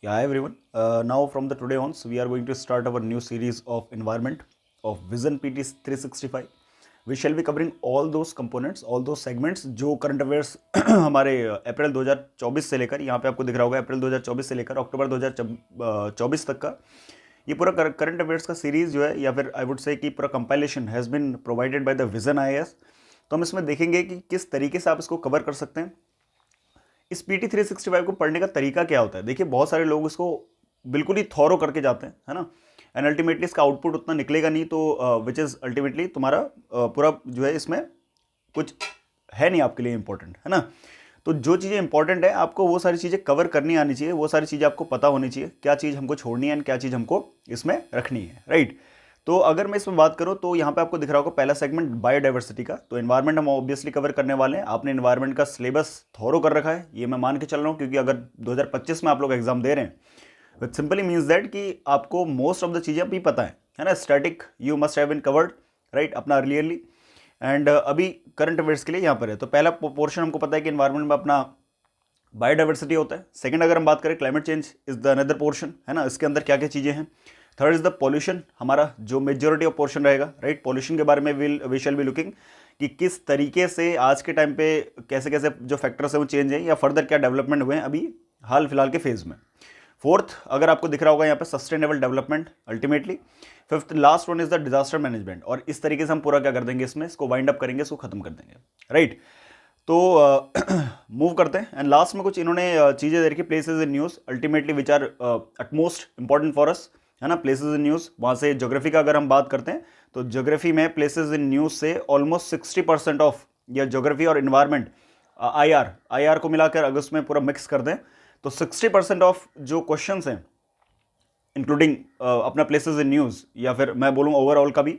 Yeah, hi everyone. Now from the today on, we are going to start our new series of environment of Vision PT 365. We shall be covering all those components, all those segments जो current affairs हमारे अप्रैल 2024 से लेकर यहाँ पे आपको दिख रहा होगा अप्रैल 2024 से लेकर अक्टूबर 2024 तक का ये पूरा करंट अफेयर्स का सीरीज जो है या फिर आई वुड से कि पूरा compilation has been provided by the vision IAS। तो हम इसमें देखेंगे कि किस तरीके से आप इसको कवर कर सकते हैं। इस PT 365 को पढ़ने का तरीका क्या होता है? देखिए बहुत सारे लोग इसको बिल्कुल ही थॉरो करके जाते हैं, है ना, एंड अल्टीमेटली इसका आउटपुट उतना निकलेगा नहीं, तो विच इज़ अल्टीमेटली तुम्हारा पूरा जो है इसमें कुछ है नहीं आपके लिए इंपॉर्टेंट, है ना। तो जो चीज़ें इंपॉर्टेंट है आपको वो सारी चीज़ें कवर करनी आनी चाहिए, वो सारी चीज़ें आपको पता होनी चाहिए, क्या चीज़ हमको छोड़नी है एंड क्या चीज़ हमको इसमें रखनी है, राइट। तो अगर मैं इसमें बात करूं तो यहाँ पे आपको दिख रहा होगा पहला सेगमेंट बायोडाइवर्सिटी का। तो एनवायरनमेंट हम ऑब्वियसली कवर करने वाले हैं। आपने एनवायरनमेंट का सिलेबस थॉरो कर रखा है, ये मैं मान के चल रहा हूँ, क्योंकि अगर 2025 में आप लोग एग्जाम दे रहे हैं विथ सिंपली मीन्स दैट कि आपको मोस्ट ऑफ द चीज़ें अभी पता है ना। Static you must have been covered, right, अपना अर्लियरली, एंड अभी करंट अफेयर्स के लिए यहाँ पर है। तो पहला पोर्शन हमको पता है कि एनवायरनमेंट में अपना बायोडाइवर्सिटी होता है। सेकंड अगर हम बात करें climate change is the another portion, है ना, इसके अंदर क्या क्या चीज़ें हैं। थर्ड इज द पॉल्यूशन, हमारा जो मेजोरिटी ऑफ पोर्शन रहेगा, राइट। पॉल्यूशन के बारे में वी शैल बी लुकिंग कि किस तरीके से आज के टाइम पे कैसे कैसे जो फैक्टर्स हैं वो चेंज हैं या फर्दर क्या डेवलपमेंट हुए हैं अभी हाल फिलहाल के फेज में। फोर्थ अगर आपको दिख रहा होगा यहाँ पे sustainable development ultimately. Fifth last one is the disaster management, और इस तरीके से हम पूरा क्या कर देंगे इसमें, इसको वाइंड अप करेंगे, इसको खत्म कर देंगे, राइट। तो मूव करते हैं एंड लास्ट में कुछ इन्होंने चीज़ें दे रखी, places in news ultimately which are utmost important for us, है ना। प्लेसेस इन न्यूज़, वहाँ से ज्योग्राफी का अगर हम बात करते हैं तो ज्योग्राफी में प्लेसेस इन न्यूज़ से ऑलमोस्ट 60% ऑफ या ज्योग्राफी और इन्वायरमेंट आई आर को मिलाकर अगर उसमें पूरा मिक्स कर दें तो 60% ऑफ जो क्वेश्चन हैं इंक्लूडिंग अपना प्लेसेस इन न्यूज़ या फिर मैं बोलूँ ओवरऑल का भी,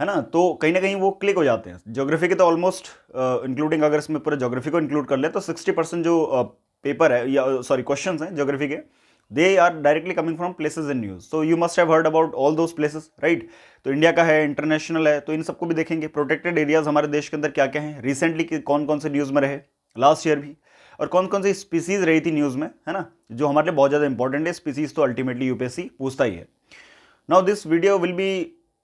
है ना, तो कहीं ना कहीं वो क्लिक हो जाते हैं। ज्योग्राफी के तो ऑलमोस्ट इंक्लूडिंग अगर इसमें पूरे ज्योग्राफी को इंक्लूड कर ले तो 60% जो पेपर है या सॉरी क्वेश्चंस हैं ज्योग्राफी के, they are directly coming from places in news. So you must have heard about all those places, right. तो इंडिया का है, इंटरनेशनल है, तो इन सबको भी देखेंगे। प्रोटेक्टेड एरियाज हमारे देश के अंदर क्या क्या हैं, रिसेंटली कौन कौन से न्यूज़ में रहे, लास्ट ईयर भी, और कौन कौन सी स्पीसीज रही थी न्यूज़ में, है ना, जो हमारे लिए बहुत ज़्यादा इंपॉर्टेंट है। स्पीसीज तो अल्टीमेटली यूपीएससी पूछता ही है। Now this video will be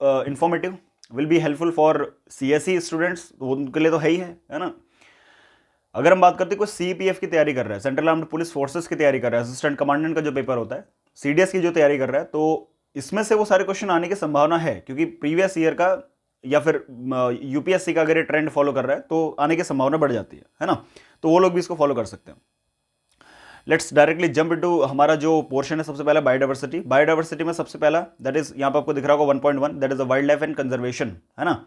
informative, will be helpful for CSE students, उनके लिए तो है ना। अगर हम बात करते हैं कोई CPF की तैयारी कर रहा है, सेंट्रल आर्म्ड पुलिस फोर्सेस की तैयारी कर रहा है, असिस्टेंट कमांडेंट का जो पेपर होता है, CDS की जो तैयारी कर रहा है, तो इसमें से वो सारे क्वेश्चन आने की संभावना है, क्योंकि प्रीवियस ईयर का या फिर UPSC का अगर ये ट्रेंड फॉलो कर रहा है तो आने की संभावना बढ़ जाती है ना। तो वो लोग भी इसको फॉलो कर सकते हैं। लेट्स डायरेक्टली जंप इनटू हमारा जो पोर्शन है। सबसे पहला बायोडाइवर्सिटी। बायोडाइवर्सिटी में सबसे पहला दैट इज यहाँ पर आपको दिख रहा होगा 1.1, that is the wild life and conservation, है ना।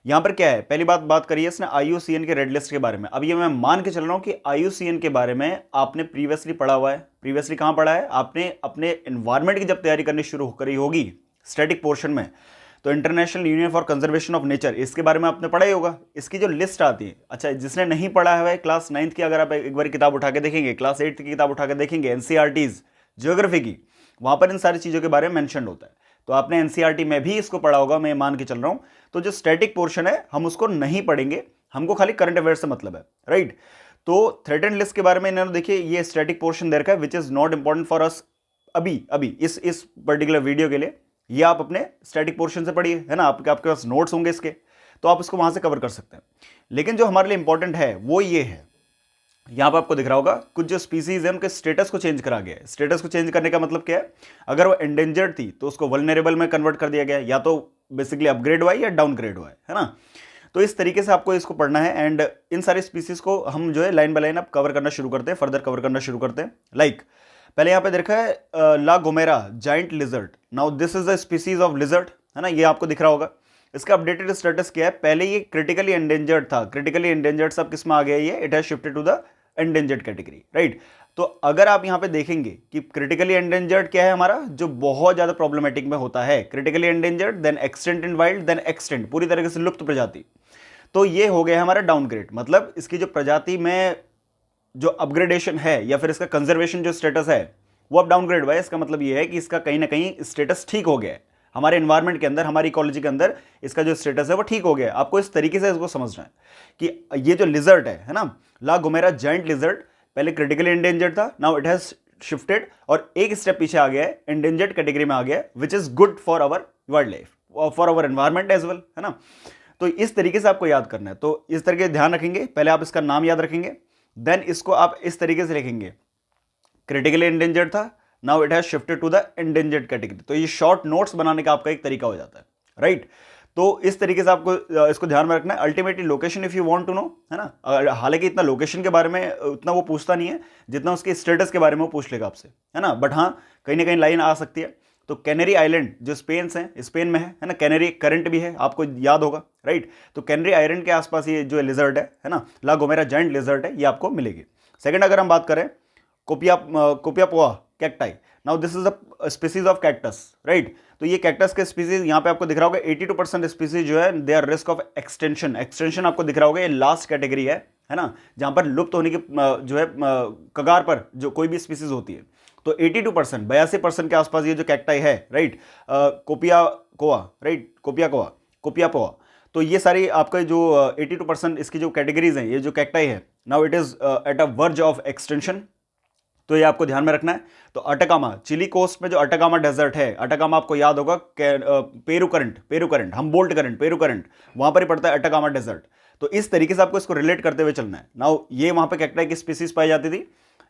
यहाँ पर क्या है, पहली बात करिए इसने IUCN के रेड लिस्ट के बारे में। अब ये मैं मान के चल रहा हूँ कि IUCN के बारे में आपने प्रीवियसली पढ़ा हुआ है। प्रीवियसली कहाँ पढ़ा है आपने, अपने एनवायरमेंट की जब तैयारी करनी शुरू करी होगी स्टैटिक पोर्शन में, तो international union for conservation of nature, इसके बारे में आपने पढ़ा ही होगा। इसकी जो लिस्ट आती है, अच्छा जिसने नहीं पढ़ा है क्लास 9th की अगर आप एक बार किताब उठा के देखेंगे, क्लास 8th की किताब उठा के देखेंगे NCERTs ज्योग्राफी की, वहाँ पर इन सारी चीज़ों के बारे में मैंशन होता है। तो आपने NCERT में भी इसको पढ़ा होगा, मैं मान के चल रहा हूँ। तो जो स्टैटिक पोर्शन है हम उसको नहीं पढ़ेंगे, हमको खाली करंट अफेयर से मतलब है, राइट। तो थ्रेटेंड लिस्ट के बारे में इन्होंने देखिए ये स्टैटिक पोर्शन दे रखा है which is not important for अस अभी इस पर्टिकुलर वीडियो के लिए। ये आप अपने स्टैटिक पोर्शन से पढ़िए, है ना, आपके पास नोट्स होंगे इसके, तो आप इसको वहां से कवर कर सकते हैं। लेकिन जो हमारे लिए इंपॉर्टेंट है वो ये है, यहां पर आपको दिख रहा होगा कुछ जो स्पीसीज है उनके स्टेटस को चेंज करा गया है। स्टेटस को चेंज करने का मतलब क्या है, अगर वो एंडेंजर्ड थी तो उसको वल्नरेबल में कन्वर्ट कर दिया गया, या तो बेसिकली अपग्रेड हुआ है या डाउनग्रेड हुआ है ना। तो इस तरीके से आपको इसको पढ़ना है एंड इन सारी स्पीसीज को हम जो है लाइन बाय लाइन अब कवर करना शुरू करते हैं, फर्दर कवर करना शुरू करते हैं। लाइक पहले यहाँ पे देखा है La Gomera giant lizard. Now this is the species of lizard, है ना, ये आपको दिख रहा होगा। इसका अपडेटेड स्टेटस क्या है, पहले ये क्रिटिकली एंडेंजर्ड था, क्रिटिकली एंडेंजर्ड सब किस में आ गया, ये it has shifted to the endangered category, right. तो अगर आप यहाँ पे देखेंगे कि क्रिटिकली एंडेंजर्ड क्या है हमारा, जो बहुत ज्यादा प्रॉब्लमेटिक में होता है, critically endangered, then extinct in wild, then extinct पूरी तरीके से लुप्त प्रजाति। तो ये हो गया हमारा डाउनग्रेड, मतलब इसकी जो प्रजाति में जो अपग्रेडेशन है या फिर इसका कंजर्वेशन जो स्टेटस है वो अब डाउनग्रेड हुआ है। इसका मतलब ये है कि इसका कहीं ना कहीं स्टेटस ठीक हो गया है, हमारे एनवायरमेंट के अंदर, हमारी इकोलॉजी के अंदर इसका जो स्टेटस है वो ठीक हो गया है। आपको इस तरीके से इसको समझना है कि ये जो लिजर्ड है ना, ला गोमेरा जाइंट लिजर्ड, पहले क्रिटिकली एंडेंजर्ड था, नाउ इट हैज शिफ्टेड और एक स्टेप पीछे आ गया है, एंडेंजर्ड कैटेगरी में आ गया है, which is good for our wild life, for our environment as well, है ना। तो इस तरीके से आपको याद करना है। तो इस तरीके ध्यान रखेंगे, पहले आप इसका नाम याद रखेंगे, देन इसको आप इस तरीके से लिखेंगे, क्रिटिकली एंडेंजर्ड था, now it has shifted to the endangered category. तो ये शॉर्ट नोट्स बनाने का आपका एक तरीका हो जाता है, राइट। तो इस तरीके से आपको इसको ध्यान में रखना है। Ultimately location if you want to know, है ना, हालांकि इतना लोकेशन के बारे में उतना वो पूछता नहीं है जितना उसके स्टेटस के बारे में वो पूछ लेगा आपसे, है ना। बट हाँ, कहीं ना कहीं लाइन आ सकती है। तो कैनरी आइलैंड जो स्पेन में है ना, कैनरी करंट भी है, आपको याद होगा, राइट। तो कैनरी आइलैंड के आसपास ये जो लिजर्ड है ना, ला गोमेरा जायंट लिजर्ड है, ये आपको मिलेगी। सेकंड अगर हम बात करें Copiapoa cacti, now this is a species of cactus, right. तो ये कैक्टस के स्पीसीज यहाँ पे आपको दिख रहा होगा 82% स्पीसीज जो है they are risk of extension आपको दिख रहा होगा। ये लास्ट कैटेगरी है ना, जहां पर लुप्त होने की जो है कगार पर जो कोई भी स्पीसीज होती है। तो 82% 82% के आसपास ये जो कैक्टाई है, राइट, कोपियाकोआ, राइट, कोपियापोआ। तो ये सारी आपका जो 82% इसकी जो कैटेगरीज हैं, ये जो कैक्टाई है, now it is at a verge of extension. तो ये आपको ध्यान में रखना है। तो अटाकामा, चिली कोस्ट में जो अटाकामा डेजर्ट है, अटाकामा आपको याद होगा, Peru current, Humboldt current, Peru current, वहां पर ही पड़ता है अटाकामा डेजर्ट। तो इस तरीके से आपको इसको रिलेट करते हुए चलना है। नाउ ये वहां पे कैक्टाई की स्पीसीज पाई जाती थी,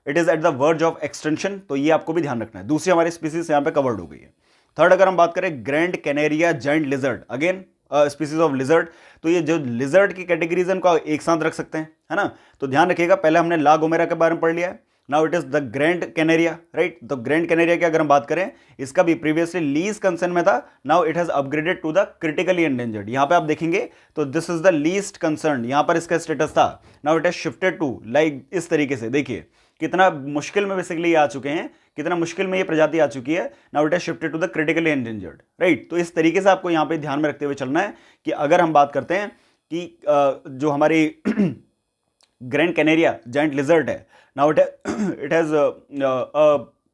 it is eight the verge of extension, तो ये आपको भी ध्यान रखना है। दूसरी हमारी स्पीसीज यहां पे कवर्ड हो गई है। थर्ड अगर हम बात करें Grand Canaria giant lizard, again species of lizard. तो ये जो लिजर्ड की कैटेगरीज है उनको एक साथ रख सकते हैं, है ना। तो ध्यान रखिएगा, पहले हमने ला गोमेरा के बारे में पढ़ लिया है, now it is the Grand Canaria, right. तो ग्रैंड कैनेरिया की अगर हम बात करें, इसका भी प्रीवियसली लीज कंसर्न में था, now it has upgraded to the critically endangered. यहां पे आप देखेंगे तो this is the least concern, यहां पर इसका स्टेटस था, now it has shifted to, like इस तरीके से देखिए कितना मुश्किल में बेसिकली आ चुके हैं, कितना मुश्किल में ये प्रजाति आ चुकी है, now it has shifted to the critically endangered, right. तो इस तरीके से आपको यहां पे ध्यान में रखते हुए चलना है कि अगर हम बात करते हैं कि जो हमारी ग्रैंड कैनेरिया जायंट लिजर्ड है, now it has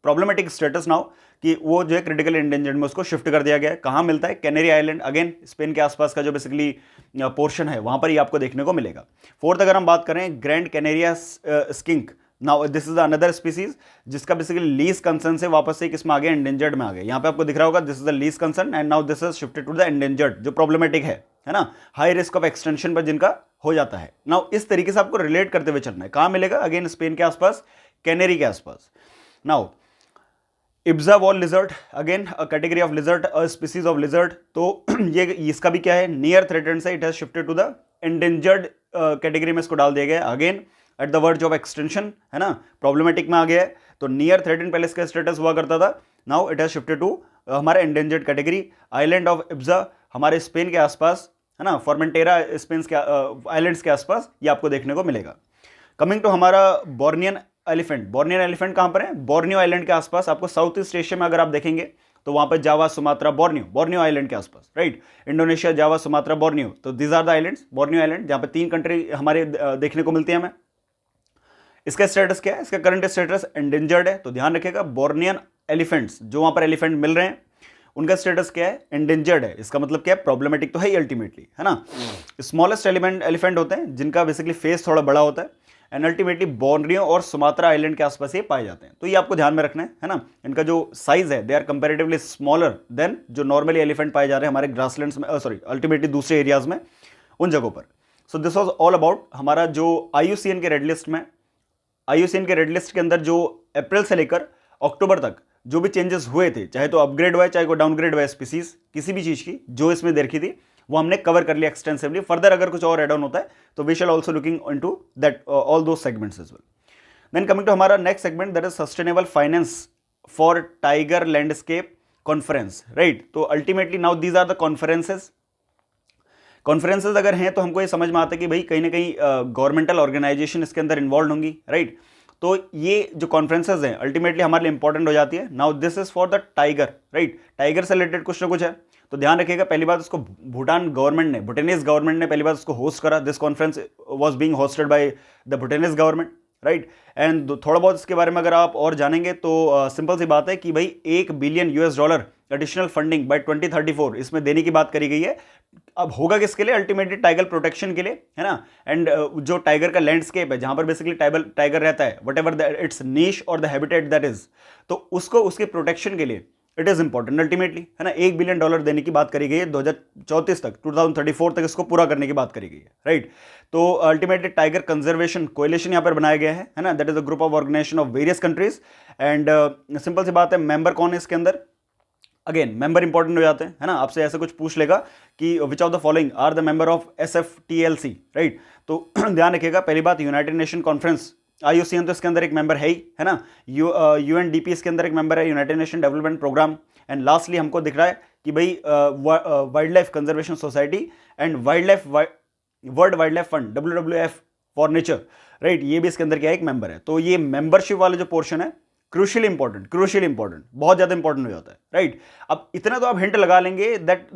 problematic status now, कि वो जो है क्रिटिकल एंडेंजर्ड में उसको शिफ्ट कर दिया गया है। कहाँ मिलता है? कैनरी आइलैंड, अगेन स्पेन के आसपास का जो बेसिकली पोर्शन है वहां पर ही आपको देखने को मिलेगा। फोर्थ अगर हम बात करें Grand Canaria skink, now this is another species जिसका बेसिकली लीज कंसर्न से वापस से किसमें आ गया? एंडेंजर्ड में आ गया। यहाँ पे आपको दिख रहा होगा this is the least concern and now this is shifted to the endangered, जो प्रॉब्लमेटिक है ना, हाई रिस्क ऑफ एक्सटेंशन पर जिनका हो जाता है। नाउ इस तरीके से आपको रिलेट करते हुए चलना है। कहाँ मिलेगा? अगेन स्पेन के आसपास, कैनेरी के आसपास। Now Ibiza wall lizard, again a category of lizard, a species of lizard. तो ये इसका भी क्या है? नियर थ्रेटेंड से it has shifted to the endangered category में इसको डाल दिया गया है। Again at the verge of extension, है ना, प्रॉब्लमेटिक में आ गया है। तो नियर थ्रेटेंड पहले इसका स्टेटस हुआ करता था, now it has shifted to हमारे endangered category. Island of Ibiza हमारे स्पेन के आसपास, है ना, फॉर्मेंटेरा स्पेन के आइलैंड्स के आसपास ये आपको देखने को मिलेगा। कमिंग टू हमारा बोर्नियन एलिफेंट, बोर्नियन एलिफेंट कहां पर है? बोर्नियो आइलैंड के आसपास। आपको साउथ ईस्ट एशिया में अगर आप देखेंगे तो वहां पर जावा, सुमात्रा, बोर्नियो आइलैंड के आसपास, राइट। इंडोनेशिया, जावा, सुमात्रा, बोर्नियो, तो these are the islands, Borneo island, जहां पर 3 कंट्री हमारे देखने को मिलती है हमें। इसका स्टेटस क्या है? इसका करंट स्टेटस एंडेंजर्ड है। तो ध्यान रखिएगा, बोर्नियन एलिफेंट्स जो वहां पर एलिफेंट मिल रहे हैं उनका स्टेटस क्या है? एंडेंजर्ड है। इसका मतलब क्या है? प्रॉब्लमेटिक तो है ही अल्टीमेटली, है ना। स्मॉलेस्ट एलिफेंट होते हैं जिनका बेसिकली फेस थोड़ा बड़ा होता है एंड अल्टीमेटली बोर्नियो और सुमात्रा आइलैंड के आसपास ये पाए जाते हैं। तो ये आपको ध्यान में रखना है ना। इनका जो साइज है they are comparatively smaller than जो नॉर्मली एलिफेंट पाए जा रहे हैं हमारे ग्रासलैंड्स में, सॉरी अल्टीमेटली दूसरे एरियाज में, उन जगहों पर। So this was all about हमारा जो IUCN के रेड लिस्ट में, IUCN के रेड लिस्ट के अंदर जो अप्रैल से लेकर अक्टूबर तक जो भी चेंजेस हुए थे, चाहे तो अपग्रेड हुआ है चाहे को डाउनग्रेड हुआ है स्पीसीज किसी भी चीज की, जो इसमें देखी थी वो हमने कवर कर लिया एक्सटेंसिवली। फर्दर अगर कुछ और एड ऑन होता है तो we shall also looking into that all those segments as well. Then coming to हमारा next segment, that is sustainable finance for tiger landscape conference, right. तो ultimately now these are the conferences अगर हैं तो हमको ये समझ में आता है कि भाई कहीं ना कहीं गवर्नमेंटल ऑर्गेनाइजेशन इसके अंदर इन्वॉल्व होंगी, राइट। तो ये जो कॉन्फ्रेंसेज हैं अल्टीमेटली हमारे लिए इंपॉर्टेंट हो जाती है। Now this is for the tiger, right. Tiger से रिलेटेड कुछ ना कुछ है। तो ध्यान रखिएगा, पहली बात उसको भूटानीज गवर्नमेंट ने पहली बार उसको होस्ट करा। This conference was being hosted by the भूटानीज government, right. And थोड़ा बहुत इसके बारे में अगर आप और जानेंगे तो सिंपल सी बात है कि भाई $1 बिलियन एडिशनल फंडिंग बाय 2034 इसमें देने की बात करी गई है अब होगा किसके लिए? अल्टीमेटली टाइगर प्रोटेक्शन के लिए, है ना। एंड जो टाइगर का लैंडस्केप है, जहां पर बेसिकली टाइगर रहता है, वट एवर इट्स नीश और द हैबिटेट दैट इज, तो उसको उसके प्रोटेक्शन के लिए इट इज इंपॉर्टेंट अल्टीमेटली, है ना। $1 बिलियन देने की बात करी गई है 2034 तक, 2034 तक इसको पूरा करने की बात करी गई है, राइट। तो अल्टीमेटली टाइगर कंजर्वेशन कोएलिशन यहां पर बनाया गया है ना। That is a group of organisation of various countries. And simple सी बात है, मेंबर कौन है इसके अंदर? अगेन मेंबर इंपॉर्टेंट हो जाते हैं, है ना। आपसे ऐसे कुछ पूछ लेगा कि which of the following are the member of SFTLC, right. तो ध्यान रखिएगा, पहली बात यूनाइटेड नेशन कॉन्फ्रेंस IUCN, तो इसके अंदर एक मेंबर है ही, है ना। UNDP इसके अंदर एक मेंबर है, United nation development Programme. And lastly हमको दिख रहा है कि भाई Wild Life Conservation Society and World Wild Life Fund WWF for nature, right, ये भी इसके अंदर क्या है, एक मेंबर है। तो ये मेंबरशिप वाला जो पोर्शन है क्रूशियल इंपॉर्टेंट, बहुत ज्यादा इंपॉर्टेंट हो जाता है, राइट। अब इतना तो आप हिंट लगा लेंगे दैट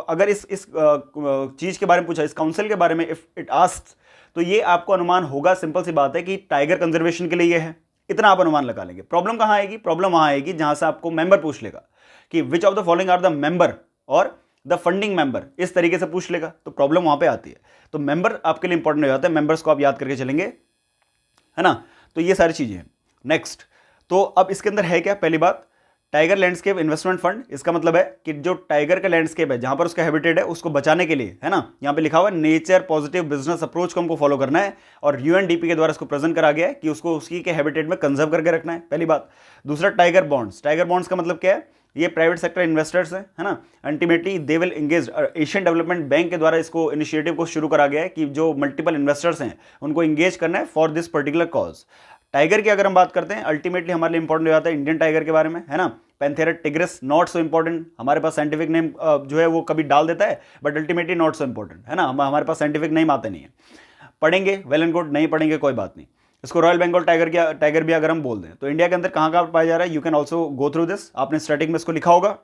अगर इस चीज के बारे में पूछा, इस काउंसिल के बारे में, इफ इट आस्क्स, तो ये आपको अनुमान होगा, सिंपल सी बात है कि टाइगर कंजर्वेशन के लिए ये है, इतना आप अनुमान लगा लेंगे। प्रॉब्लम कहां आएगी? प्रॉब्लम वहां आएगी जहां से आपको मेंबर पूछ लेगा कि which of the following are the member और द फंडिंग मेंबर, इस तरीके से पूछ लेगा, तो प्रॉब्लम वहां पे आती है। तो मेंबर आपके लिए इंपॉर्टेंट हो जाता है, मेंबर्स को आप याद करके चलेंगे, है ना। तो ये सारी चीजें हैं। नेक्स्ट, तो अब इसके अंदर है क्या? पहली बात, टाइगर लैंडस्केप इन्वेस्टमेंट फंड। इसका मतलब है कि जो टाइगर का लैंडस्केप है, जहां पर उसका हैबिटेट है, उसको बचाने के लिए, है ना, यहां पे लिखा हुआ है नेचर पॉजिटिव बिजनेस अप्रोच को हमको फॉलो करना है, और UNDP के द्वारा इसको प्रेजेंट करा गया है कि उसको उसकी के हैबिटेट में कंजर्व करके रखना है, पहली बात। दूसरा, टाइगर बॉन्ड्स। टाइगर बॉन्ड्स का मतलब क्या है? ये प्राइवेट सेक्टर इन्वेस्टर्स हैं, है ना। Ultimately they will engage, Asian development bank के द्वारा इसको इनिशिएटिव को शुरू करा गया है कि जो मल्टीपल इन्वेस्टर्स हैं उनको एंगेज करना है for this particular cause. Tiger की अगर हम बात करते हैं, अल्टीमेटली हमारे लिए इंपॉर्टेंट हो जाता है इंडियन टाइगर के बारे में, है ना। Panthera tigris, not so important, हमारे पास साइंटिफिक नेम जो है वो कभी डाल देता है, but ultimately not so important, है ना। हमारे पास साइंटिफिक नेम आते नहीं है। पढ़ेंगे वेल एंड गुड, नहीं पढ़ेंगे कोई बात नहीं। इसको रॉयल बंगाल टाइगर भी अगर हम बोल दें, तो इंडिया के अंदर कहाँ कहाँ पाया जा रहा है, you can also go through this, आपने स्टैटिक में इसको लिखा होगा।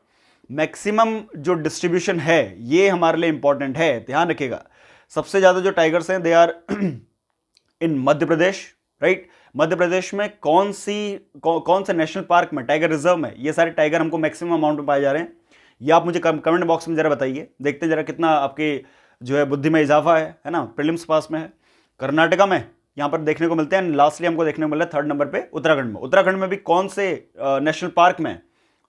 मैक्सिमम जो डिस्ट्रीब्यूशन है ये हमारे लिए इंपॉर्टेंट है, ध्यान रखिएगा। सबसे ज्यादा जो टाइगर्स हैं they are in Madhya Pradesh, right. Madhya Pradesh में कौन से नेशनल पार्क में, टाइगर रिजर्व में ये सारे टाइगर हमको मैक्सिमम अमाउंट में पाए जा रहे हैं? ये आप मुझे कमेंट बॉक्स में जरा बताइए, देखते हैं जरा कितना आपके जो है बुद्धि में इजाफा है ना। प्रीलिम्स पास में है, कर्नाटका में यहाँ पर देखने को मिलते हैं। लास्टली हमको देखने को मिल रहा है 3rd नंबर पे उत्तराखंड में भी कौन से नेशनल पार्क में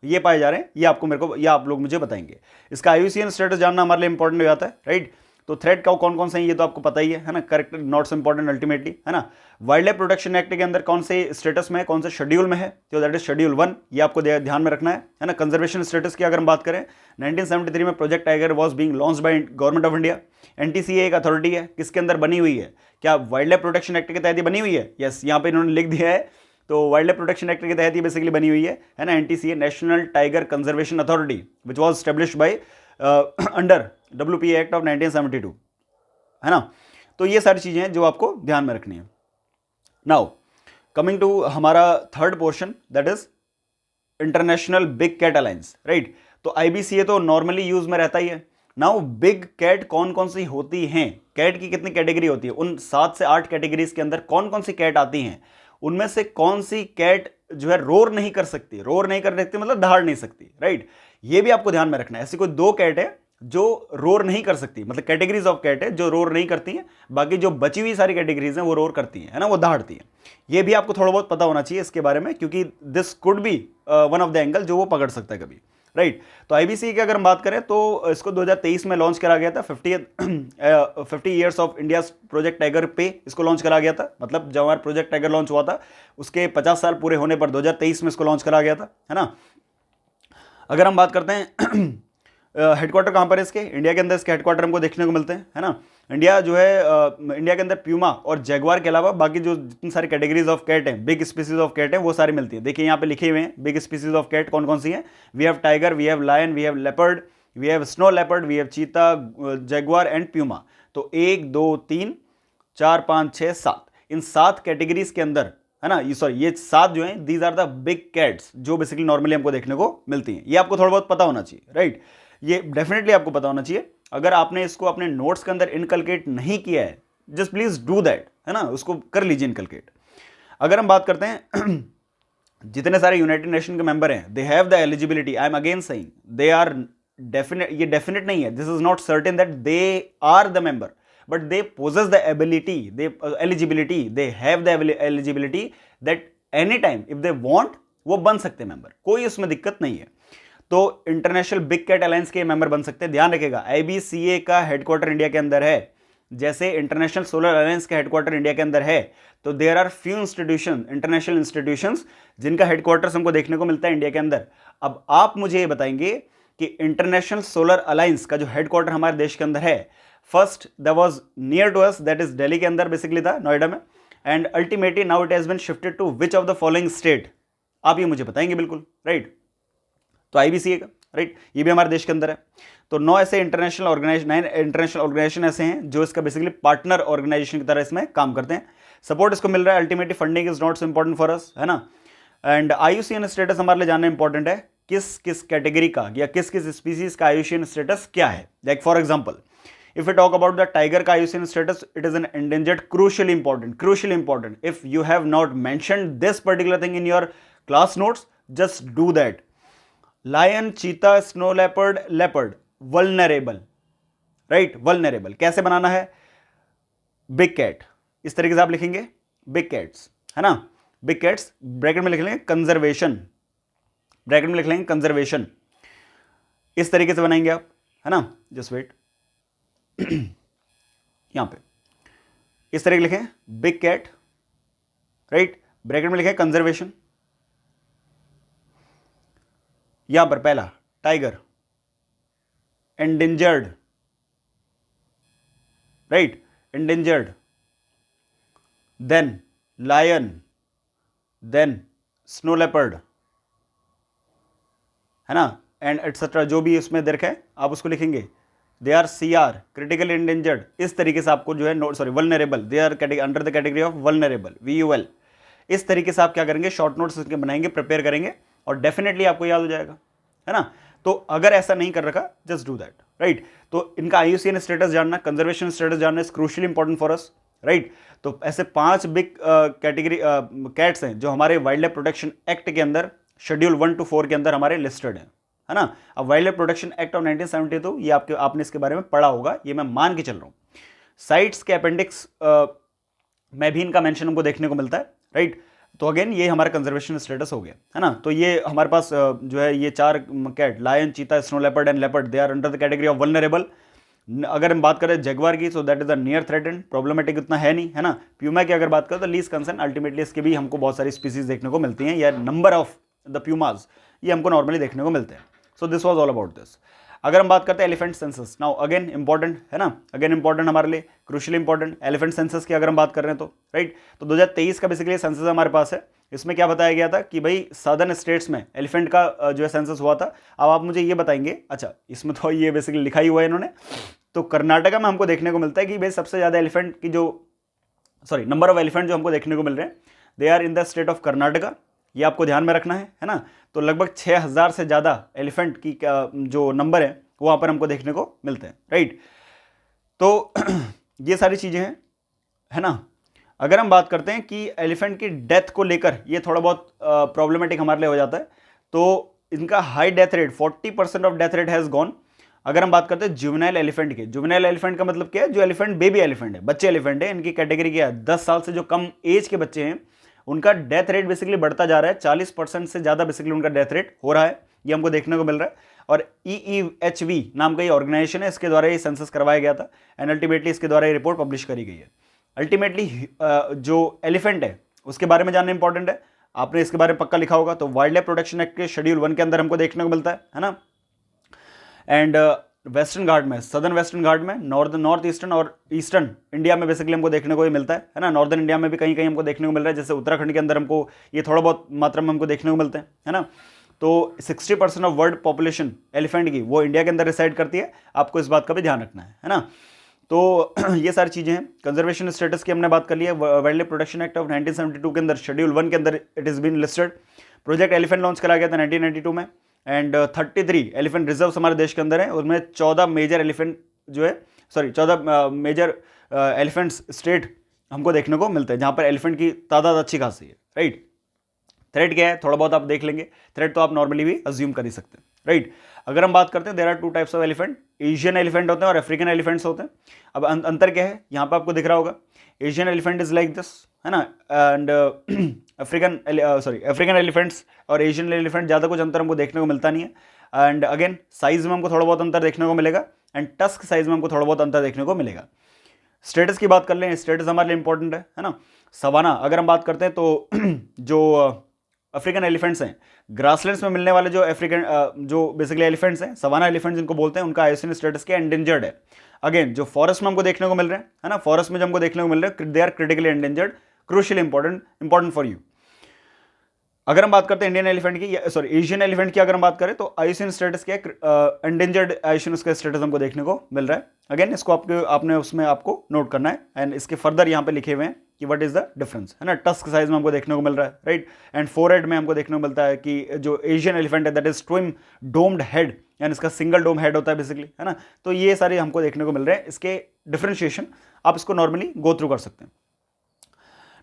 ये पाए जा रहे हैं, ये आपको मेरे को, या आप लोग मुझे बताएंगे। इसका IUCN स्टेटस जानना हमारे लिए इंपॉर्टेंट हो जाता है, राइट। तो थ्रेड का कौन कौन से हैं ये तो आपको पता ही है ना, correct, not so important ultimately, है ना। वाइल्ड लाइफ प्रोटेक्शन एक्ट के अंदर कौन से स्टेटस में है, कौन से शेड्यूल में है, तो दैट इज शेड्यूल 1, ये आपको ध्यान में रखना है ना। कंजर्वेशन स्टेटस की अगर हम बात करें, 1973 में project tiger was being launched by government of India. NTCA एक अथॉरिटी है, किसके अंदर बनी हुई है? क्या वाइल्ड लाइफ प्रोटेक्शन एक्ट के तहत ही बनी हुई है? यस, यहाँ पे इन्होंने लिख दिया है, तो वाइल्ड लाइफ प्रोटेक्शन एक्ट के तहत ही बेसिकली बनी हुई है ना। NTCA, national tiger conservation authority, which was established by under WPA act of 1972, है ना। तो ये सारी चीजें हैं जो आपको ध्यान में रखनी है। नाउ कमिंग टू हमारा third portion, that is International Big Cat Alliance, right. तो IBCA तो नॉर्मली यूज में रहता ही है। नाउ बिग कैट कौन कौन सी होती हैं, कैट की कितनी कैटेगरी होती है, उन 7 से 8 कैटेगरीज के अंदर कौन कौन सी कैट आती हैं, उनमें से कौन सी कैट जो है रोर नहीं कर सकती, मतलब दहाड़ नहीं सकती, राइट। ये भी आपको ध्यान में रखना है। ऐसी कोई 2 कैट है जो रोर नहीं कर सकती, मतलब कैटेगरीज ऑफ कैट है जो रोर नहीं करती हैं, बाकी जो बची हुई सारी कैटेगरीज हैं वो रोर करती हैं, है ना, वो दहाड़ती हैं। ये भी आपको थोड़ा बहुत पता होना चाहिए इसके बारे में, क्योंकि this could be one of the angle जो वो पकड़ सकता है कभी, राइट। तो IBCA की अगर हम बात करें तो इसको 2023 में लॉन्च करा गया था। 50 years of India project tiger पे इसको लॉन्च करा गया था, मतलब जब हमारा प्रोजेक्ट टाइगर लॉन्च हुआ था उसके 50 साल पूरे होने पर 2023 में इसको लॉन्च करा गया था, है ना। अगर हम बात करते हैं हेडक्वार्टर कहाँ पर है इसके, इंडिया के अंदर इसके हेडक्वार्टर हमको देखने को मिलते हैं, है ना। इंडिया जो है इंडिया के अंदर प्यूमा और जैगवार के अलावा बाकी जो जितनी सारी कैटेगरीज ऑफ कैट हैं, बिग स्पीसीज ऑफ कैट हैं, वो सारी मिलती है। देखिए यहाँ पे लिखे हुए हैं बिग स्पीसीज ऑफ कैट कौन कौन सी हैं। We have tiger, we have lion, we have leopard, we have snow leopard, we have cheetah, jaguar and puma. तो 1 2 3 4 5 6 7, इन 7 कैटेगरीज के अंदर, है ना, ये 7 जो हैं, these are the big cats जो बेसिकली नॉर्मली हमको देखने को मिलती हैं। ये आपको थोड़ा बहुत पता होना चाहिए, राइट। ये डेफिनेटली आपको पता होना चाहिए। अगर आपने इसको अपने नोट्स के अंदर इनकलकेट नहीं किया है, जस्ट प्लीज डू दैट, है ना, उसको कर लीजिए इनकलकेट। अगर हम बात करते हैं जितने सारे यूनाइटेड नेशन के मेंबर हैं, they have the eligibility, I am again saying they are ये डेफिनेट नहीं है, this is not certain that they are the member, but they possess the ability, they eligibility, they have the eligibility that any time if they want वो बन सकते हैं member, कोई उसमें दिक्कत नहीं है। तो इंटरनेशनल बिग कैट अलायंस के मेंबर बन सकते हैं। ध्यान रखिएगा, IBCA का हेडक्वार्टर इंडिया के अंदर है, जैसे इंटरनेशनल सोलर अलायंस का हेडक्वार्टर इंडिया के अंदर है, तो there are few institution, international institutions जिनका हेडक्वार्टर्स हमको देखने को मिलता है इंडिया के अंदर। अब आप मुझे ये बताएंगे कि इंटरनेशनल सोलर अलायंस का जो हेडक्वार्टर हमारे देश के अंदर है, first that was near to us, that is Delhi के अंदर बेसिकली था, नोएडा में, and ultimately now it has been shifted to which of the following state? आप ये मुझे बताएंगे बिल्कुल, राइट? तो IBCA का, राइट, ये भी हमारे देश के अंदर है। तो 9 इंटरनेशनल ऑर्गेनाइजेशन ऐसे हैं जो इसका बेसिकली पार्टनर ऑर्गेनाइजेशन की तरह इसमें काम करते हैं। सपोर्ट इसको मिल रहा है, ultimately funding is not so important for us, है ना। एंड IUCN स्टेटस हमारे लिए जानना इंपॉर्टेंट है, किस किस कैटेगरी का या किस किस स्पीसीज का IUCN स्टेटस क्या है। Like for example, if we talk about the tiger ka IUCN status, it is an endangered, crucially important. If you have not mentioned this particular thing in your class notes, just do that. Lion, cheetah, snow leopard, vulnerable, right? Vulnerable कैसे बनाना है? Big cat, इस तरीके से आप लिखेंगे big cats, है ना। Big cats bracket में लिख लेंगे कंजर्वेशन, ब्रैकेट में लिख लेंगे कंजर्वेशन, इस तरीके से बनाएंगे आप, है ना। जस्ट वेट, यहां पे इस तरह लिखें बिग कैट, राइट, ब्रैकेट में लिखें कंजर्वेशन। यहां पर पहला tiger, endangered, right, endangered, then lion, then snow leopard, है ना, एंड एटसेट्रा, जो भी इसमें दे रखा है आप उसको लिखेंगे। They are CR, critically endangered, इस तरीके से आपको जो है vulnerable, they are under the category of vulnerable, VUL। इस तरीके से आप क्या करेंगे, शॉर्ट नोट्स इसके बनाएंगे, प्रिपेयर करेंगे, और डेफिनेटली आपको याद हो जाएगा, है ना। तो अगर ऐसा नहीं कर रखा, जस्ट डू दैट, राइट। तो इनका IUCN स्टेटस जानना, कंजर्वेशन स्टेटस जानना is crucially important for us, right. तो ऐसे 5 बिग कैटेगरी कैट्स हैं जो हमारे वाइल्ड लाइफ प्रोटेक्शन एक्ट के अंदर शेड्यूल 1 to 4 के अंदर हमारे लिस्टेड हैं, है ना। अब wild life protection act of 1972, ये आपने इसके बारे में पढ़ा होगा, ये मैं मान के चल रहा हूँ। साइट्स के अपेंडिक्स में भी इनका मेंशन हमको देखने को मिलता है, राइट। तो अगेन ये हमारा कंजर्वेशन स्टेटस हो गया, है ना। तो ये हमारे पास जो है ये 4 cat, lion, cheetah, snow leopard and leopard, they are under the category of vulnerable. अगर हम बात करें जगवार की, so that is the near threatened, problematic इतना है नहीं, है ना। प्यूमा की अगर बात करें तो लीस्ट कंसर्न, अल्टीमेटली इसके भी हमको बहुत सारी स्पीसीज देखने को मिलती हैं, या नंबर ऑफ द प्यूमाज ये हमको नॉर्मली देखने को मिलते हैं। So this was all about this. अगर हम बात करते हैं elephant census, now again important, है ना, अगेन इंपॉर्टेंट हमारे लिए, क्रूशियली इंपॉर्टेंट एलिफेंट सेंसस की अगर हम बात कर रहे हैं तो, राइट। तो 2023 का बेसिकली सेंसस हमारे पास है। इसमें क्या बताया गया था कि भाई सदर्न स्टेट्स में एलिफेंट का जो है सेंसस हुआ था। अब आप मुझे ये बताएंगे, अच्छा इसमें तो ये बेसिकली लिखा ही हुआ है इन्होंने, तो कर्नाटका में हमको देखने को मिलता है कि भाई सबसे ज़्यादा एलिफेंट की जो नंबर ऑफ एलिफेंट जो हमको देखने को मिल रहे हैं, they are in the state of Karnataka. ये आपको ध्यान में रखना है ना। तो लगभग 6000 से ज़्यादा एलिफेंट की जो नंबर है वो वहाँ पर हमको देखने को मिलते हैं, राइट। तो ये सारी चीज़ें हैं, है ना। अगर हम बात करते हैं कि एलिफेंट की डेथ को लेकर ये थोड़ा बहुत प्रॉब्लमेटिक हमारे लिए हो जाता है, तो इनका high death rate, 40% of death rate has gone. अगर हम बात करते हैं जुवेनाइल एलिफेंट के, जुवेनाइल एलिफेंट का मतलब क्या है, जो एलिफेंट बेबी एलिफेंट है, बच्चे एलिफेंट है, इनकी कैटेगरी क्या है, 10 साल से जो कम एज के बच्चे हैं उनका डेथ रेट बेसिकली बढ़ता जा रहा है, 40% से ज़्यादा बेसिकली उनका डेथ रेट हो रहा है, ये हमको देखने को मिल रहा है। और EEHV नाम का ये ऑर्गेनाइजेशन है, इसके द्वारा ये सेंसस करवाया गया था, एंड अल्टीमेटली इसके द्वारा ये रिपोर्ट पब्लिश करी गई है। अल्टीमेटली जो एलिफेंट है उसके बारे में जानना इंपॉर्टेंट है, आपने इसके बारे में पक्का लिखा होगा। तो वाइल्ड लाइफ प्रोटेक्शन एक्ट के शेड्यूल 1 के अंदर हमको देखने को मिलता है ना। एंड वेस्टर्न घाट में, सदर्न वेस्टर्न घाट में, नॉर्थ ईस्टर्न और ईस्टर्न इंडिया में बेसिकली हमको देखने को ये मिलता है ना। नॉर्दर्न इंडिया में भी कहीं कहीं हमको देखने को मिल रहा है, जैसे उत्तराखंड के अंदर हमको ये थोड़ा बहुत मात्रा में हमको देखने को मिलते हैं, है ना। तो 60% ऑफ वर्ल्ड पॉपुलेशन एलिफेंट की वो इंडिया के अंदर रिसाइड करती है, आपको इस बात का भी ध्यान रखना है ना। तो ये सारी चीज़ें हैं। कंजर्वेशन स्टेटस की हमने बात कर ली है, wild life protection act of 1972 के अंदर शेड्यूल 1 के अंदर it is been listed. Project elephant launch करा गया था 1992 में, एंड 33 एलिफेंट रिजर्व्स हमारे देश के अंदर है, उसमें 14 मेजर एलिफेंट जो है 14 मेजर एलिफेंट्स स्टेट हमको देखने को मिलते हैं, जहाँ पर एलिफेंट की तादाद अच्छी खासी है, राइट। थ्रेट क्या है थोड़ा बहुत आप देख लेंगे, थ्रेट तो आप नॉर्मली भी अज्यूम कर ही सकते हैं, राइट। अगर हम बात करते हैं there are two types of elephant, Asian elephant होते हैं और अफ्रीकन एलिफेंट्स होते हैं। अब अंतर क्या है यहाँ पे आपको दिख रहा होगा, Asian elephant is like this, है ना, एंड अफ्रीकन एलिफेंट्स और एशियन एलिफेंट ज़्यादा कुछ अंतर हमको देखने को मिलता नहीं है। एंड अगेन साइज में हमको थोड़ा बहुत अंतर देखने को मिलेगा, एंड टस्क साइज में हमको थोड़ा बहुत अंतर देखने को मिलेगा। स्टेटस की बात कर लें, स्टेटस हमारे लिए इंपॉर्टेंट है ना। सवाना अगर हम बात करते हैं तो जो अफ्रीकन एलिफेंट्स हैं, ग्रासलैंड्स में मिलने वाले जो अफ्रीकन जो बेसिकली एलिफेंट्स हैं, सवाना एलिफेंट्स जिनको बोलते हैं, उनका आईयूसीएन स्टेटस क्या एंडेंजर्ड है। अगेन जो फॉरेस्ट में हमको देखने को मिल रहे हैं, है ना, फॉरेस्ट में जो हमको देखने को मिल रहे हैं, they are critically endangered, crucially important for you. अगर हम बात करते हैं इंडियन एलिफेंट की, सॉरी एशियन एलिफेंट की अगर हम बात करें तो आईयूसीएन स्टेटस क्या है, एंडेंजर्ड आईयूसीएन उसका स्टेटस हमको देखने को मिल रहा है। अगेन इसको आपने उसमें आपको नोट करना है, एंड इसके फर्दर यहाँ पे लिखे हुए हैं कि व्हाट इज द डिफरेंस, है ना। टस्क साइज में हमको देखने को मिल रहा है, राइट, एंड फोरहेड में हमको देखने को मिलता है कि जो एशियन एलिफेंट है that is twin doomed head, यानी इसका सिंगल डोम हेड होता है बेसिकली, है ना। तो ये सारे हमको देखने को मिल रहे हैं, इसके डिफरेंशिएशन आप इसको नॉर्मली गो थ्रू कर सकते हैं।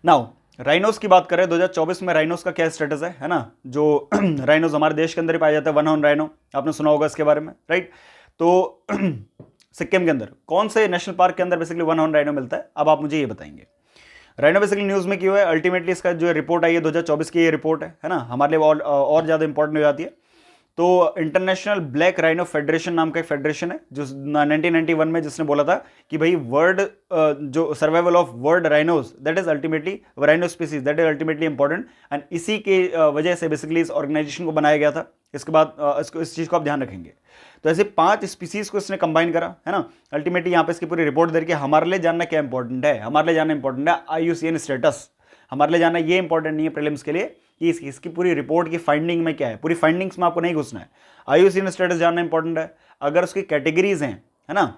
नाउ राइनोस की बात करें 2024 में राइनोस का क्या स्टेटस है ना। जो राइनोस हमारे देश के अंदर ही पाया जाता है, वन हॉर्न राइनो, आपने सुना होगा इसके बारे में, राइट। तो सिक्किम के अंदर कौन से नेशनल पार्क के अंदर बेसिकली वन हॉर्न राइनो मिलता है, अब आप मुझे ये बताएंगे। राइनो बेसिकली न्यूज़ में क्यों है, अल्टीमेटली इसका जो रिपोर्ट आई है 2024 की ये रिपोर्ट है ना, हमारे लिए और ज़्यादा इंपॉर्टेंट हो जाती है। तो इंटरनेशनल ब्लैक राइनो फेडरेशन नाम का एक फेडरेशन है जो 1991 में जिसने बोला था कि भाई वर्ल्ड जो survival of world rhinos that is ultimately rhino species that is ultimately important, and इसी के वजह से बेसिकली इस ऑर्गेनाइजेशन को बनाया गया था। इसके बाद इस चीज़ को आप ध्यान रखेंगे। तो ऐसे 5 स्पीसीज को इसने कंबाइन करा, है ना। अल्टीमेटली यहाँ पे इसकी पूरी रिपोर्ट दे रही है। हमारे लिए जानना क्या इंपॉर्टेंट है, हमारे लिए जानना इंपॉर्टेंट है आईयूसीएन स्टेटस, हमारे लिए जानना ये इंपॉर्टेंट नहीं है प्रीलिम्स के लिए कि इसकी पूरी रिपोर्ट की फाइंडिंग में क्या है, पूरी फाइंडिंग्स में आपको नहीं घुसना है। आईयूसीएन स्टेटस जानना इंपॉर्टेंट है। अगर उसकी कैटेगरीज हैं, है ना,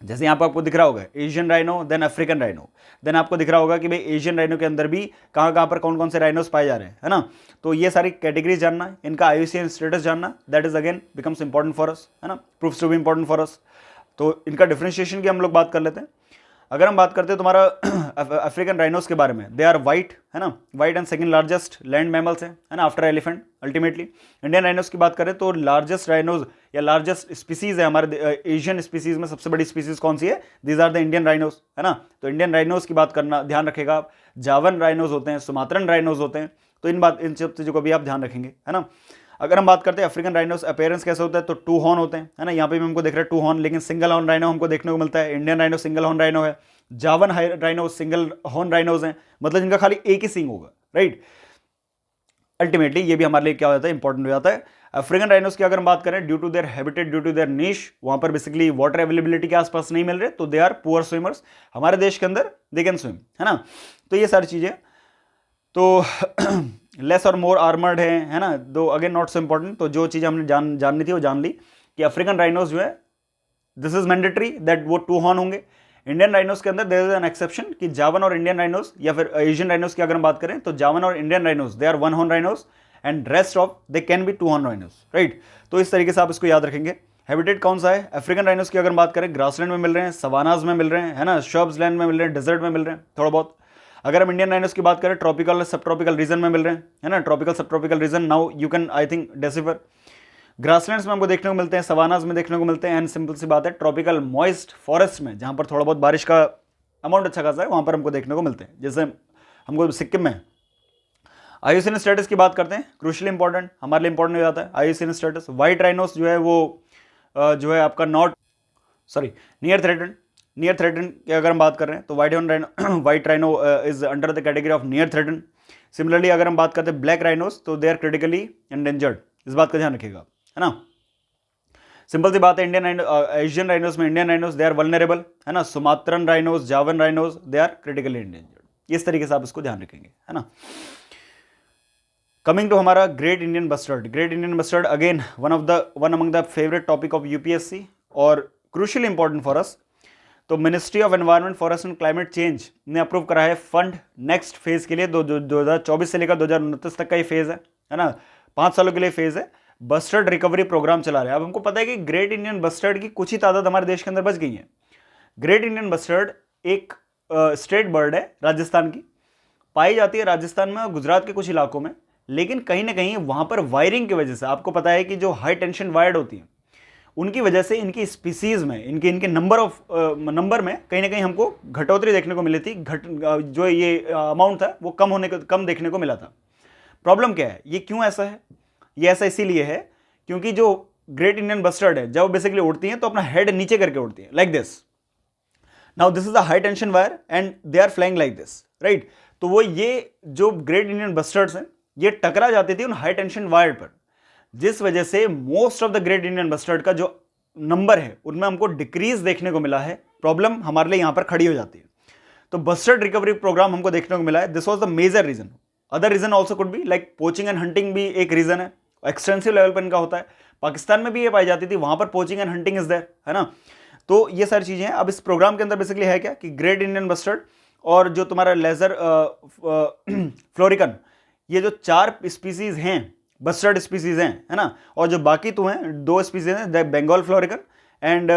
जैसे यहाँ पर आपको दिख रहा होगा Asian rhino, then African rhino, then आपको दिख रहा होगा कि भाई एशियन राइनो के अंदर भी कहाँ पर कौन कौन से राइनोस पाए जा रहे हैं, है ना। तो ये सारी कैटेगरीज जानना, इनका आईयूसीएन स्टेटस जानना, that is again becomes important for us, है ना, proves to be important for us. तो इनका डिफरेंशिएशन की हम लोग बात कर लेते हैं। अगर हम बात करते हैं तुम्हारा अफ्रीकन राइनोस के बारे में, दे आर वाइट, है ना, white and second largest land mammals है ना, after elephant ultimately. Indian rhinos की बात करें तो लार्जेस्ट राइनोज या लार्जेस्ट स्पीसीज है हमारे एशियन स्पीसीज में सबसे बड़ी स्पीसीज कौन सी है, these are the Indian rhinos, है ना। तो इंडियन राइनोस की बात करना ध्यान रखेगा आप। जावन राइनोज होते हैं, सुमात्रन राइनोज होते हैं, तो इन सब चीज़ों को भी आप ध्यान रखेंगे, है ना। अगर हम बात करते हैं अफ्रीकन राइनोस अपीयरेंस कैसे होता है, तो 2 हॉर्न होते हैं, है ना। यहाँ पे भी हमको देख रहे हैं 2 हॉर्न, लेकिन सिंगल हॉर्न राइनो हमको देखने को मिलता है। Indian rhino single horn rhino है, जावन राइनो सिंगल हॉर्न राइनोज हैं, मतलब जिनका खाली एक ही सिंग होगा, राइट। अल्टीमेटली ये भी हमारे लिए क्या हो जाता है, इंपॉर्टेंट हो जाता है। अफ्रीकन राइनोस की अगर हम बात करें, due to their habitat, due to their niche, वहां पर बेसिकली वाटर अवेलेबिलिटी के आसपास नहीं मिल रहे, तो दे आर पुअर स्विमर्स। हमारे देश के अंदर दे कैन स्विम, है ना। तो ये सारी चीजें तो लेस और मोर आर्मर्ड है ना, दो अगेन नॉट सो इंपॉर्टेंट। तो जो चीज़ हमने जाननी थी वो जान ली कि अफ्रीकन राइनोज जो है दिस इज मैंडेटरी दैट वो 2 हॉर्न होंगे। इंडियन राइनोज के अंदर देयर इज एन एक्सेप्शन कि जावन और इंडियन राइनोज या फिर एशियन राइनोज की अगर हम बात करें तो जावन और Indian rhinos they are 1 horn rhinos and rest of they can be 2 horn rhinos, right. तो इस तरीके से आप इसको याद रखेंगे। हैबिटेट कौन सा है अफ्रीकन राइनोज की अगर बात करें, ग्रासलैंड में मिल रहे हैं, सवानाज में मिल रहे हैं, है ना, शर्ब्स लैंड में मिल रहे हैं, डेजर्ट में मिल रहे हैं थोड़ा बहुत। अगर हम इंडियन राइनोस की बात करें, ट्रॉपिकल सब ट्रॉपिकल रीजन में मिल रहे हैं, है ना, ट्रॉपिकल सब tropical region. Now you can I think decipher. Grasslands में हमको देखने को मिलते हैं, सवानाज में देखने को मिलते हैं, एंड सिंपल सी बात है ट्रॉपिकल मॉइस्ट फॉरेस्ट में जहां पर थोड़ा बहुत बारिश का अमाउंट अच्छा खासा है वहां पर हमको देखने को मिलते हैं, जैसे हमको सिक्किम में। आईयूसीएन स्टेटस की बात करते हैं, क्रूशियली इंपॉर्टेंट, हमारे लिए इंपॉर्टेंट हो जाता है आईयूसीएन स्टेटस। व्हाइट राइनोस जो है वो जो है आपका नियर थ्रेटन की अगर हम बात कर रहे हैं तो white rhino is under the category of near threaten. Similarly अगर हम बात करते हैं ब्लैक राइनोस तो दे आर क्रिटिकली एंडेंजर्ड, इस बात का ध्यान रखिएगा, है ना। सिंपल सी बात है, एशियन राइनोस में Indian rhinos they are vulnerable, है ना। Sumatran rhinos, Javan rhinos they are critically endangered. इस तरीके से आप इसको ध्यान रखेंगे, है ना। कमिंग टू हमारा great Indian bustard. Great Indian bustard again one among the favourite topic of UPSC और क्रूशियली इंपॉर्टेंट फॉर अस। तो ministry of environment, forest and climate change ने अप्रूव करा है फंड नेक्स्ट फेज के लिए 2024 से लेकर 2029 तक का ये फेज है ना, 5 सालों के लिए फेज है। बस्टर्ड रिकवरी प्रोग्राम चला रहे हैं। अब हमको पता है कि ग्रेट इंडियन बस्टर्ड की कुछ ही तादाद हमारे देश के अंदर बच गई है। ग्रेट इंडियन बस्टर्ड एक स्टेट बर्ड है, राजस्थान की, पाई जाती है राजस्थान में और गुजरात के कुछ इलाकों में, लेकिन कहीं ना कहीं वहां पर वायरिंग की वजह से, आपको पता है कि जो हाई टेंशन वायर्ड होती है उनकी वजह से इनकी स्पीसीज में, इनके नंबर में कहीं ना कहीं हमको घटोतरी देखने को मिली थी। जो ये अमाउंट था वो कम देखने को मिला था। प्रॉब्लम क्या है, ये क्यों ऐसा है? ये ऐसा इसीलिए है क्योंकि जो ग्रेट इंडियन बस्टर्ड है, जब वो बेसिकली उड़ती हैं तो अपना हेड नीचे करके उड़ती है, like this. Now this is a high tension wire and they are flying like this, right. तो वो ये जो ग्रेट इंडियन बस्टर्ड्स हैं ये टकरा जाती थी उन हाई टेंशन वायर पर, जिस वजह से most of the great Indian bustard का जो नंबर है उनमें हमको डिक्रीज देखने को मिला है। प्रॉब्लम हमारे लिए यहां पर खड़ी हो जाती है। तो बस्टर्ड रिकवरी प्रोग्राम हमको देखने को मिला है। This was the major reason. Other reason also could be like poaching and hunting भी एक रीजन है, एक्सटेंसिव लेवल पर इनका होता है। पाकिस्तान में भी ये पाई जाती थी, वहां पर poaching and hunting is there, है ना। तो ये सारी चीजें हैं। अब इस प्रोग्राम के अंदर बेसिकली है क्या कि ग्रेट इंडियन बस्टर्ड और जो तुम्हारा लेजर फ्लोरिकन, ये जो 4 स्पीसीज हैं, बस्टर्ड स्पीसीज हैं, है ना। और जो बाकी तो हैं 2 स्पीसीज हैं, the Bengal florican and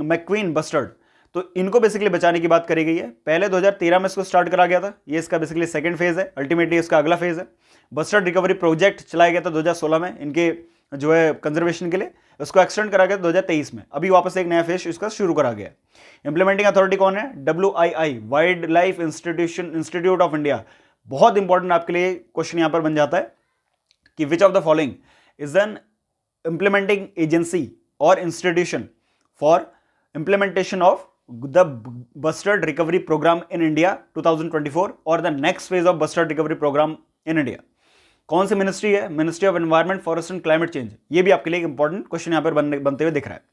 MacQueen bustard. तो इनको बेसिकली बचाने की बात करी गई है। पहले 2013 में इसको स्टार्ट करा गया था, ये इसका बेसिकली सेकंड फेज है, अल्टीमेटली इसका अगला फेज है। बस्टर्ड रिकवरी प्रोजेक्ट चलाया गया था 2016 में इनके जो है कंजर्वेशन के लिए, उसको एक्सटेंड करा गया 2023 में। अभी वापस एक नया फेज इसका शुरू करा गया। इंप्लीमेंटिंग अथॉरिटी कौन है? WII, wildlife institute of India. बहुत इंपॉर्टेंट आपके लिए क्वेश्चन यहां पर बन जाता है कि which of the following is an implementing agency और institution for implementation of the bustard recovery programme in India 2024 और the next phase of bustard recovery programme in India. कौन सी मिनिस्ट्री है? Ministry of environment, forest and climate change. ये भी आपके लिए एक इंपॉर्टेंट क्वेश्चन यहां पर बनते हुए दिख रहा है।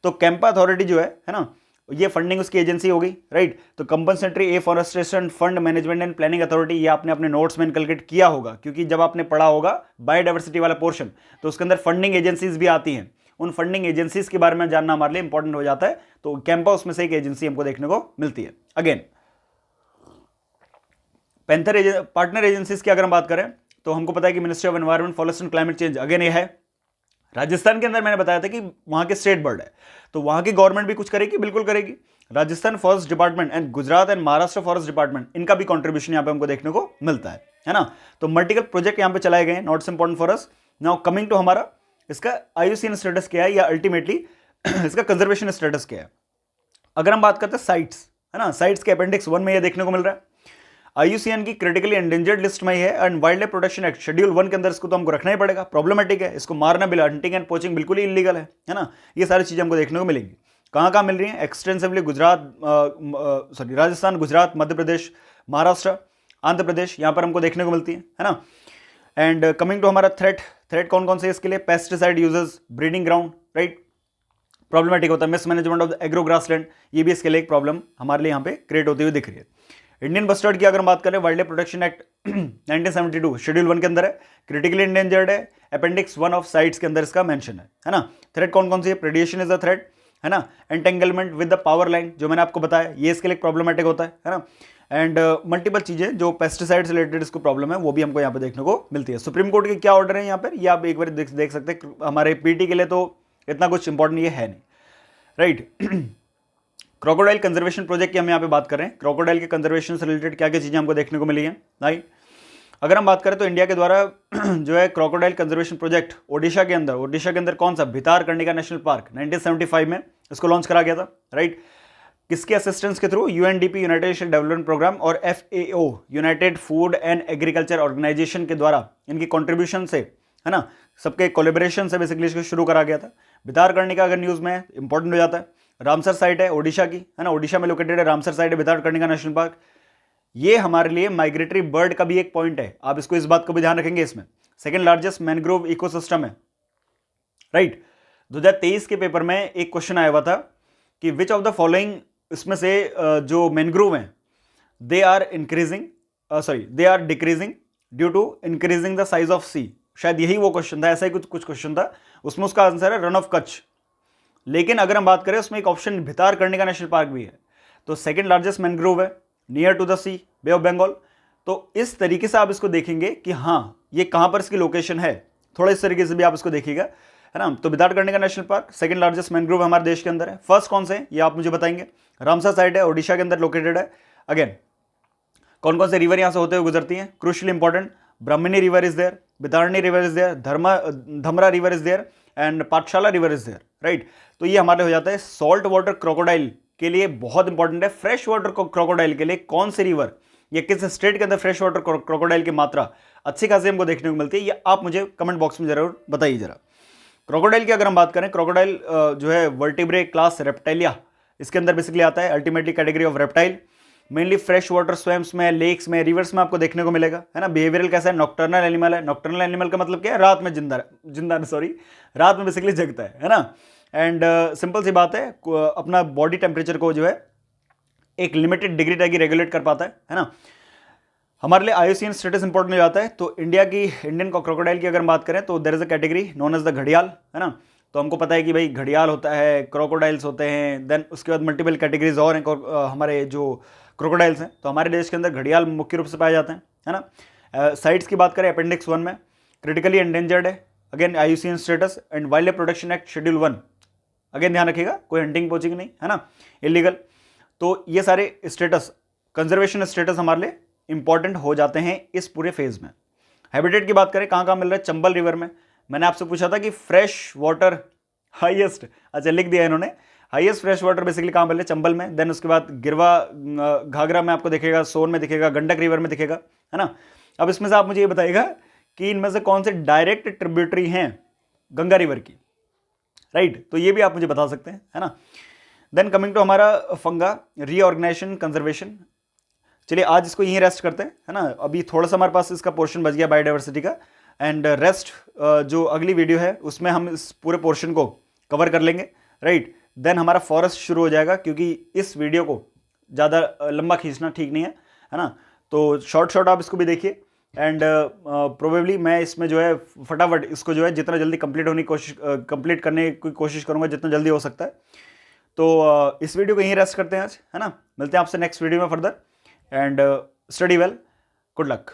तो कैंपा अथॉरिटी जो है ना, ये फंडिंग उसकी एजेंसी होगी, राइट। तो compensatory afforestation fund management and planning authority, ये आपने अपने नोट्स में इनकलकेट किया होगा, क्योंकि जब आपने पढ़ा होगा बायोडाइवर्सिटी वाला पोर्शन तो उसके अंदर फंडिंग एजेंसीज भी आती हैं। उन फंडिंग एजेंसीज के बारे में जानना हमारे लिए इंपॉर्टेंट हो जाता है। तो कैंपा उसमें से एक एजेंसी हमको देखने को मिलती है। अगेन पैंथर पार्टनर एजेंसीज की अगर हम बात करें तो हमको पता है कि ministry of environment, forest and climate change, again ये है। राजस्थान के अंदर मैंने बताया था कि वहां के स्टेट बर्ड है, तो वहां की गवर्नमेंट भी कुछ करेगी, बिल्कुल करेगी। Rajasthan forest department and Gujarat and Maharashtra forest department, इनका भी कंट्रीब्यूशन यहां पे हमको देखने को मिलता है ना। तो मल्टीपल प्रोजेक्ट यहां पे चलाए गए, notes important for us. Now coming to हमारा इसका IUCN स्टेटस क्या है, या अल्टीमेटली इसका कंजर्वेशन स्टेटस क्या है। अगर हम बात करते हैं साइट्स, है ना, साइट्स के अपेंडिक्स 1 में ये देखने को मिल रहा है। IUCN की क्रिटिकली एंडेंजर्ड लिस्ट में ही है and wild life protection act schedule 1 के अंदर इसको तो हमको रखना ही पड़ेगा। प्रॉब्लमेटिक है, इसको मारना बिल, हंटिंग एंड पोचिंग बिल्कुल ही इलीगल है ना। ये सारी चीजें हमको देखने को मिलेंगी। कहां मिल रही है? एक्सटेंसिवली राजस्थान, गुजरात, मध्य प्रदेश, महाराष्ट्र, आंध्र प्रदेश, यहां पर हमको देखने को मिलती है ना। एंड कमिंग टू हमारा थ्रेट कौन कौन से इसके लिए? Pesticide uses, breeding ground, right, problematic होता है। Mismanagement of the agro grassland, ये भी इसके लिए एक प्रॉब्लम हमारे लिए यहाँ पे क्रिएट होती हुई दिख रही है। इंडियन बस्टर्ड की अगर हम बात करें, wild life protection act 1972 schedule 1 के अंदर है, क्रिटिकली एंडेंजर्ड है, अपेंडिक्स 1 ऑफ साइट्स के अंदर इसका मेंशन है ना। थ्रेट कौन कौन सी है? प्रेडिएशन इज अ थ्रेट, है ना। Entanglement with the power line, जो मैंने आपको बताया, ये इसके लिए प्रॉब्लमेटिक होता है ना। एंड मल्टीपल चीजें जो पेस्टिसाइड रिलेटेड इसको प्रॉब्लम है वो भी हमको यहाँ पे देखने को मिलती है। सुप्रीम कोर्ट के क्या ऑर्डर है यहाँ पर, ये आप एक बार देख सकते हैं। हमारे पीटी के लिए तो इतना कुछ इंपॉर्टेंट ये है नहीं, राइट। क्रोकोडाइल कंजर्वेशन प्रोजेक्ट की हम यहाँ पे बात करें, क्रोकोडाइल के कंजर्वेशन से रिलेटेड क्या क्या चीजें हमको देखने को मिली है, राइट। अगर हम बात करें तो इंडिया के द्वारा जो है क्रोकोडाइल कंजर्वेशन प्रोजेक्ट ओडिशा के अंदर कौन सा? भितारकनिका नेशनल पार्क 1975 में इसको लॉन्च करा गया था, राइट। किसके असिस्टेंस के through? UNDP, united nation development programme, और FAO, united food and agriculture organisation के द्वारा इनकी कॉन्ट्रीब्यूशन से, है ना, सबके कोलेबोरेशन से बेसिकली इसको शुरू करा गया था। भितारकनिका अगर न्यूज में इंपॉर्टेंट हो जाता है। रामसर साइट है ओडिशा की, है ना, ओडिशा में लोकेटेड है रामसर साइट है, भितारकनिका नेशनल पार्क। ये हमारे लिए माइग्रेटरी बर्ड का भी एक पॉइंट है, आप इसको, इस बात को भी ध्यान रखेंगे। इसमें सेकंड लार्जेस्ट मैनग्रोव इकोसिस्टम है, राइट। 2023 के पेपर में एक क्वेश्चन आया हुआ था कि विच ऑफ द फॉलोइंग, इसमें से जो मैनग्रोव हैं they are decreasing due to increasing the size of sea. शायद यही वो क्वेश्चन था, ऐसा ही कुछ क्वेश्चन था उसमें। उसका आंसर है रन ऑफ कच्छ। लेकिन अगर हम बात करें उसमें एक ऑप्शन भितारकनिका नेशनल पार्क भी है, तो सेकंड लार्जेस्ट मैनग्रोव है, near to the sea, Bay of Bengal. तो इस तरीके से आप इसको देखेंगे कि हाँ ये कहां पर इसकी लोकेशन है, थोड़ा इस तरीके से भी आप इसको देखिएगा, है ना। तो Bhitarkanika national park second largest mangrove हमारे देश के अंदर है। फर्स्ट कौन से, ये आप मुझे बताएंगे? रामसर साइट है, ओडिशा के अंदर लोकेटेड है। अगेन कौन कौन से रिवर यहां से होते हुए गुजरती हैं? Crucially important, Brahmani river is there, Baitarani river is there, Dhamra river is there and Pathsala river is there, right. तो ये हमारे हो जाता है सॉल्ट वाटर क्रोकोडाइल के लिए बहुत इंपॉर्टेंट है। फ्रेश वाटर क्रोकोडाइल के लिए कौन सी रिवर या किस स्टेट के अंदर फ्रेश वाटर क्रोकोडाइल की मात्रा अच्छी खासी हमको देखने को मिलती है, ये आप मुझे कमेंट बॉक्स में जरूर बताइए जरा। क्रोकोडाइल की अगर हम बात करें, क्रोकोडाइल जो है वर्टिब्रे क्लास रेप्टाइलिया इसके अंदर बेसिकली आता है, ultimately category of reptile. Mainly fresh water swims में, लेक्स में, रिवर्स में आपको देखने को मिलेगा, है ना। बिहेवियरल कैसा है, नॉक्टर्नल एनिमल है। नॉक्टर्नल एनिमल का मतलब क्या है, रात में रात में बेसिकली जगता है ना। एंड सिंपल सी बात है, अपना बॉडी टेम्परेचर को जो है एक लिमिटेड डिग्री तक ही रेगुलेट कर पाता है ना। हमारे लिए आईयूसीएन स्टेटस इंपॉर्टेंट हो जाता है। तो इंडियन क्रोकोडाइल की अगर हम बात करें तो there is a category known as the घड़ियाल, है ना। तो हमको पता है कि भाई घड़ियाल होता है, क्रोकोडाइल्स होते हैं, देन उसके बाद मल्टीपल कैटेगरीज और हैं हमारे जो क्रोकोडाइल्स हैं। तो हमारे देश के अंदर घड़ियाल मुख्य रूप से पाए जाते हैं, है ना। साइट्स की बात करें, अपेंडिक्स 1 में क्रिटिकली एंडेंजर्ड है, again IUCN status. And wild life protection act schedule 1, again ध्यान रखिएगा, कोई हंटिंग पोचिंग नहीं, है ना, इलीगल। तो ये सारे स्टेटस, कंजर्वेशन स्टेटस हमारे लिए इंपॉर्टेंट हो जाते हैं इस पूरे फेज में। हैबिटेट की बात करें, कहाँ कहाँ मिल रहा है, चंबल रिवर में। मैंने आपसे पूछा था कि फ्रेश वाटर हाईएस्ट, अच्छा लिख दिया इन्होंने, हाईएस्ट फ्रेश वाटर बेसिकली कहाँ मिल रहा है, चंबल में। देन उसके बाद गिरवा घाघरा में आपको दिखेगा, सोन में दिखेगा, गंडक रिवर में दिखेगा, है ना। अब इसमें से आप मुझे ये बताइएगा कि इनमें से कौन से डायरेक्ट ट्रिब्यूटरी हैं गंगा रिवर की, राइट। तो ये भी आप मुझे बता सकते हैं, है ना। देन कमिंग टू हमारा फंगा रीऑर्गेनाइजेशन कंजर्वेशन। चलिए आज इसको यहीं रेस्ट करते हैं, है ना। अभी थोड़ा सा हमारे पास इसका पोर्शन बच गया बायोडाइवर्सिटी का, एंड रेस्ट जो अगली वीडियो है उसमें हम इस पूरे पोर्शन को कवर कर लेंगे, राइट। देन हमारा फॉरेस्ट शुरू हो जाएगा, क्योंकि इस वीडियो को ज़्यादा लंबा खींचना ठीक नहीं है ना। तो शॉर्ट आप इसको भी देखिए, एंड प्रोबेबली मैं इसमें जो है फटाफट इसको जो है जितना जल्दी कंप्लीट करने की कोशिश करूँगा जितना जल्दी हो सकता है। तो इस वीडियो को यहीं रेस्ट करते हैं आज, है ना। मिलते हैं आपसे नेक्स्ट वीडियो में further, and study well, good luck.